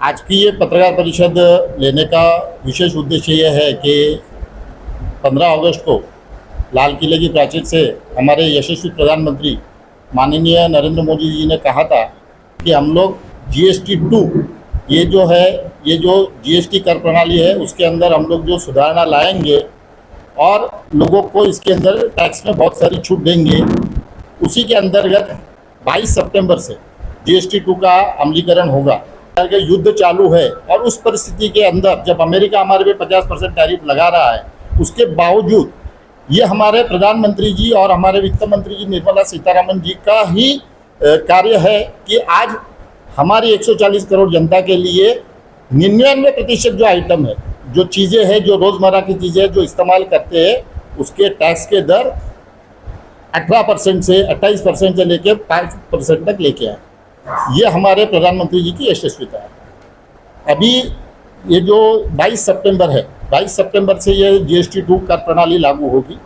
आज की ये पत्रकार परिषद लेने का विशेष उद्देश्य ये है कि 15 अगस्त को लाल किले की प्राचीर से हमारे यशस्वी प्रधानमंत्री माननीय नरेंद्र मोदी जी ने कहा था कि हम लोग GST 2 ये जो GST कर प्रणाली है उसके अंदर हम लोग जो सुधारणा लाएंगे और लोगों को इसके अंदर टैक्स में बहुत सारी छूट देंगे। उसी के अंतर्गत 22 सितंबर से GST 2 का अमलीकरण होगा। युद्ध चालू है और उस परिस्थिति के अंदर जब अमेरिका हमारे पे 50% टैरिफ लगा रहा है, उसके बावजूद ये हमारे प्रधानमंत्री जी और हमारे वित्त मंत्री जी निर्मला सीतारमण जी का ही कार्य है कि आज हमारी 140 करोड़ जनता के लिए 99% जो आइटम है, जो चीज़ें हैं, जो रोज़मर्रा की चीज़ें जो इस्तेमाल करते हैं, उसके टैक्स के दर 18% से 28% से लेकर 5% तक लेके आए। ये हमारे प्रधानमंत्री जी की यशस्विता है। अभी ये जो 22 सितंबर है, 22 सितंबर से ये GST 2 कर प्रणाली लागू होगी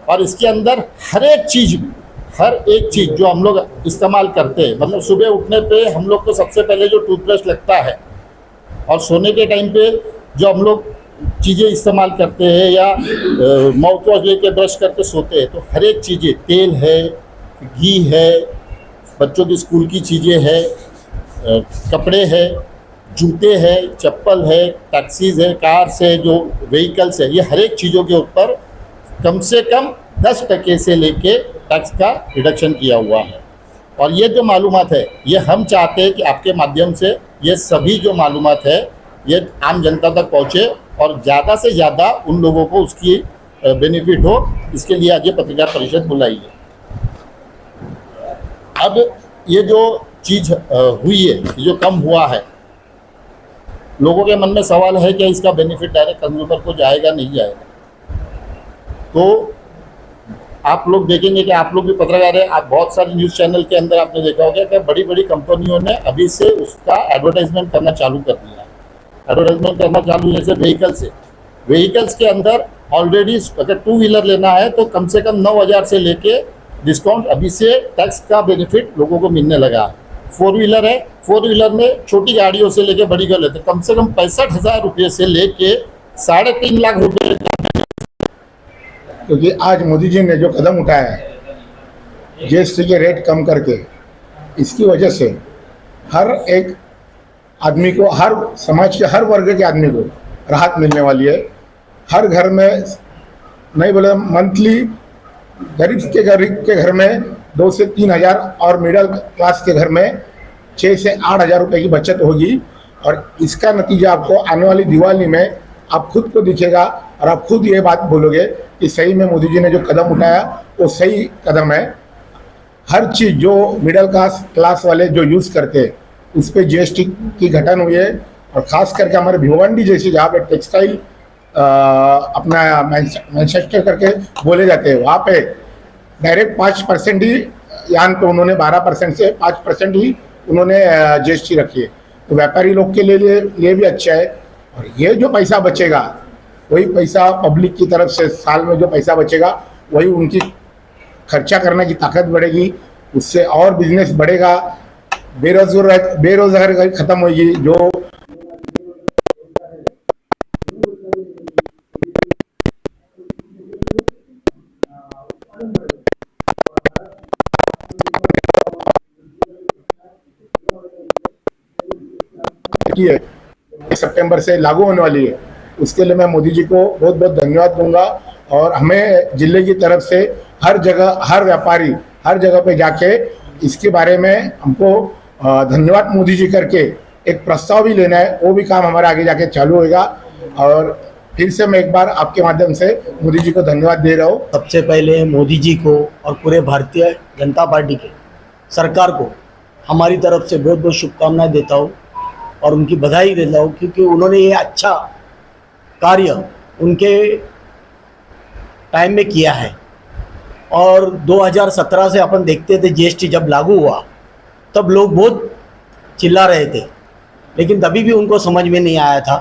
और इसके अंदर हर एक चीज़ जो हम लोग इस्तेमाल करते हैं, मतलब सुबह उठने पे हम लोग को सबसे पहले जो टूथब्रश लगता है और सोने के टाइम पे जो हम लोग चीज़ें इस्तेमाल करते हैं या माउथ वॉश लेके ब्रश करके सोते हैं, तो हर एक चीज़ें, तेल है, घी है, बच्चों की स्कूल की चीज़ें है, कपड़े है, जूते है, चप्पल है, टैक्सीज है, कार्स है, जो व्हीकल्स है, ये हर एक चीज़ों के ऊपर कम से कम 10% से लेके टैक्स का रिडक्शन किया हुआ है। और ये जो मालूमात है, ये हम चाहते हैं कि आपके माध्यम से ये सभी जो मालूमात है ये आम जनता तक पहुँचे और ज़्यादा से ज़्यादा उन लोगों को उसकी बेनिफिट हो। इसके लिए आज ये पत्रकार परिषद बुलाई है। अब ये जो चीज़ हुई है, ये जो कम हुआ है, लोगों के मन में सवाल है कि इसका बेनिफिट डायरेक्ट कंज्यूमर को जाएगा नहीं जाएगा। तो आप लोग देखेंगे कि आप लोग भी पत्रकार हैं, आप बहुत सारे न्यूज़ चैनल के अंदर आपने देखा होगा कि बड़ी बड़ी कंपनियों ने अभी से उसका एडवर्टाइजमेंट करना चालू कर दिया है। एडवर्टाइजमेंट करना चालू जैसे व्हीकल्स के अंदर ऑलरेडी अगर 2 व्हीलर लेना है तो कम से कम 9,000 से लेके डिस्काउंट अभी से टैक्स का बेनिफिट लोगों को मिलने लगा है। 4 व्हीलर है, 4 व्हीलर में छोटी गाड़ियों से लेके बड़ी गाड़ी लेते कम से कम 65,000 रुपये से लेके 3.5 लाख रुपये। क्योंकि आज मोदी जी ने जो कदम उठाया है GST के रेट कम करके, इसकी वजह से हर एक आदमी को, हर समाज के हर वर्ग के आदमी को राहत मिलने वाली है। हर घर में नहीं बोले मंथली, गरीब के घर में 2 से 3 हज़ार और मिडिल क्लास के घर में 6 से 8 हज़ार रुपये की बचत होगी। और इसका नतीजा आपको आने वाली दिवाली में आप खुद को दिखेगा और आप खुद ये बात बोलोगे कि सही में मोदी जी ने जो कदम उठाया वो सही कदम है। हर चीज़ जो मिडिल क्लास वाले जो यूज़ करते हैं उस पर GST की घटन हुई है। और ख़ास करके हमारे भिवंडी जैसी जहाँ पे टेक्सटाइल अपना मैन्चेस्टर करके बोले जाते हैं, वहाँ पे डायरेक्ट 5% ही, यहाँ पे उन्होंने 12% से 5% ही उन्होंने GST रखी है। तो व्यापारी लोग के लिए भी अच्छा है। और ये जो पैसा बचेगा वही पैसा पब्लिक की तरफ से साल में जो पैसा बचेगा वही उनकी खर्चा करने की ताकत बढ़ेगी, उससे और बिजनेस बढ़ेगा, बेरोजगारी खत्म होगी। जो सितंबर से लागू होने वाली है, उसके लिए मैं मोदी जी को बहुत बहुत धन्यवाद दूंगा। और हमें जिले की तरफ से हर जगह, हर व्यापारी हर जगह पे जाके इसके बारे में हमको धन्यवाद मोदी जी करके एक प्रस्ताव भी लेना है। वो भी काम हमारे आगे जाके चालू होगा। और फिर से मैं एक बार आपके माध्यम से मोदी जी को धन्यवाद दे रहा हूँ। सबसे पहले मोदी जी को और पूरे भारतीय जनता पार्टी के सरकार को हमारी तरफ से बहुत बहुत शुभकामनाएं देता हूँ और उनकी बधाई देता हूँ, क्योंकि उन्होंने ये अच्छा कार्य उनके टाइम में किया है। और 2017 से अपन देखते थे GST जब लागू हुआ तब लोग बहुत चिल्ला रहे थे, लेकिन तभी भी उनको समझ में नहीं आया था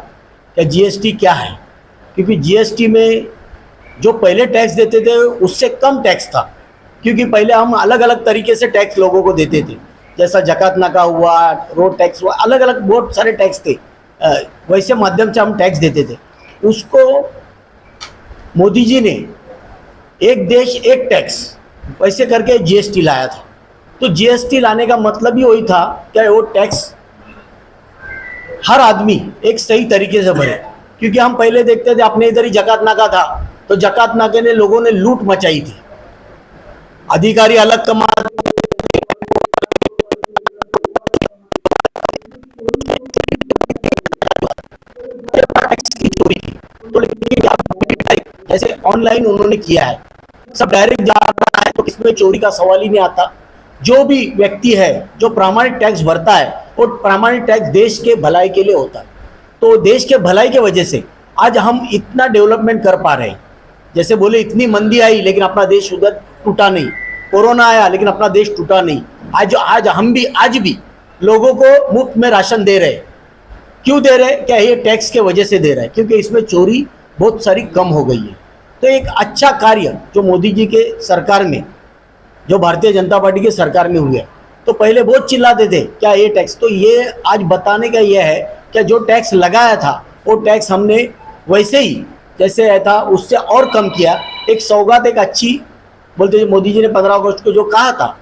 कि GST क्या है। क्योंकि GST में जो पहले टैक्स देते थे उससे कम टैक्स था, क्योंकि पहले हम अलग अलग तरीके से टैक्स लोगों को देते थे। जैसा जकात नाका हुआ, रोड टैक्स हुआ, अलग अलग बहुत सारे टैक्स थे, वैसे माध्यम से हम टैक्स देते थे। उसको मोदी जी ने एक देश एक टैक्स वैसे करके जीएसटी लाया था। तो जीएसटी लाने का मतलब ही वही था कि वो टैक्स हर आदमी एक सही तरीके से भरे, क्योंकि हम पहले देखते थे अपने इधर ही जकात नाका था, तो जकात नाके ने लोगों ने लूट मचाई थी, अधिकारी अलग कमाते की चोरी की। तो लेकिन जैसे ऑनलाइन उन्होंने किया है, सब डायरेक्ट जा रहा है, तो इसमें चोरी का सवाल ही नहीं आता। जो भी व्यक्ति है जो प्रामाणिक टैक्स भरता है, वो प्रामाणिक टैक्स देश के भलाई के लिए होता है। तो देश के भलाई के वजह से आज हम इतना डेवलपमेंट कर पा रहे हैं। जैसे बोले इतनी मंदी आई लेकिन अपना देश उधर टूटा नहीं, कोरोना आया लेकिन अपना देश टूटा नहीं। आज हम भी आज भी लोगों को मुफ्त में राशन दे रहे हैं। क्यों दे रहे हैं? क्या ये टैक्स के वजह से दे रहे हैं, क्योंकि इसमें चोरी बहुत सारी कम हो गई है। तो एक अच्छा कार्य जो मोदी जी के सरकार में, जो भारतीय जनता पार्टी की सरकार में हुआ है, तो पहले बहुत चिल्लाते थे क्या ये टैक्स, तो ये आज बताने का ये है कि जो टैक्स लगाया था वो टैक्स हमने वैसे ही जैसे आया था उससे और कम किया। एक सौगात, एक अच्छी बोलते मोदी जी ने 15 अगस्त को जो कहा था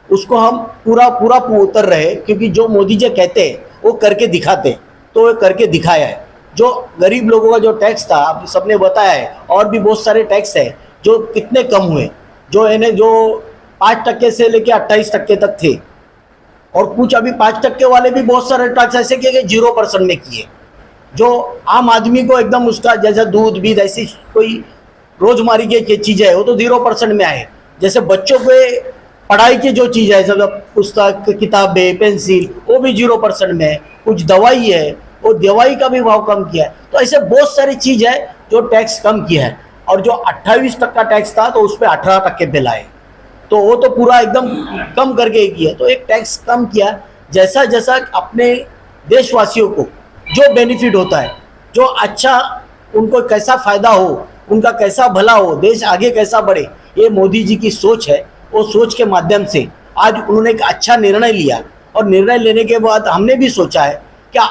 उसको हम पूरा उतर रहे, क्योंकि जो मोदी जी कहते हैं वो करके दिखाते, तो वो करके दिखाया है। जो गरीब लोगों का जो टैक्स था आप सबने बताया है, और भी बहुत सारे टैक्स है जो कितने कम हुए, जो इन्हें जो 5% से लेके 28% तक थे, और कुछ अभी 5% वाले भी बहुत सारे टैक्स ऐसे किए कि 0% में किए, जो आम आदमी को एकदम उसका जैसा दूध बीज ऐसी कोई रोजमारी की चीज़ें है वो तो 0% में आए। जैसे बच्चों के पढ़ाई की जो चीज़ है, सब पुस्तक, किताबें, पेंसिल, वो भी 0% में है। कुछ दवाई है, वो दवाई का भी भाव कम किया है। तो ऐसे बहुत सारी चीज़ है जो टैक्स कम किया है, और जो 28% टैक्स था तो उस पर 18% पे लाए, तो वो तो पूरा एकदम कम करके किया। तो एक टैक्स कम किया, जैसा जैसा अपने देशवासियों को जो बेनिफिट होता है, जो अच्छा उनको कैसा फ़ायदा हो, उनका कैसा भला हो, देश आगे कैसा बढ़े, ये मोदी जी की सोच है। वो सोच के माध्यम से आज उन्होंने एक अच्छा निर्णय लिया, और निर्णय लेने के बाद हमने भी सोचा है क्या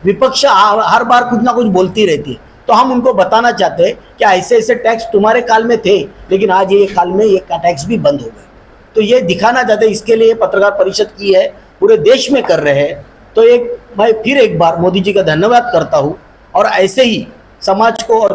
विपक्ष हर बार कुछ ना कुछ बोलती रहती है, तो हम उनको बताना चाहते हैं कि ऐसे ऐसे टैक्स तुम्हारे काल में थे लेकिन आज ये काल में ये टैक्स भी बंद हो गए। तो ये दिखाना चाहते हैं, इसके लिए पत्रकार परिषद की है, पूरे देश में कर रहे हैं। तो मैं फिर एक बार मोदी जी का धन्यवाद करता हूँ, और ऐसे ही समाज को और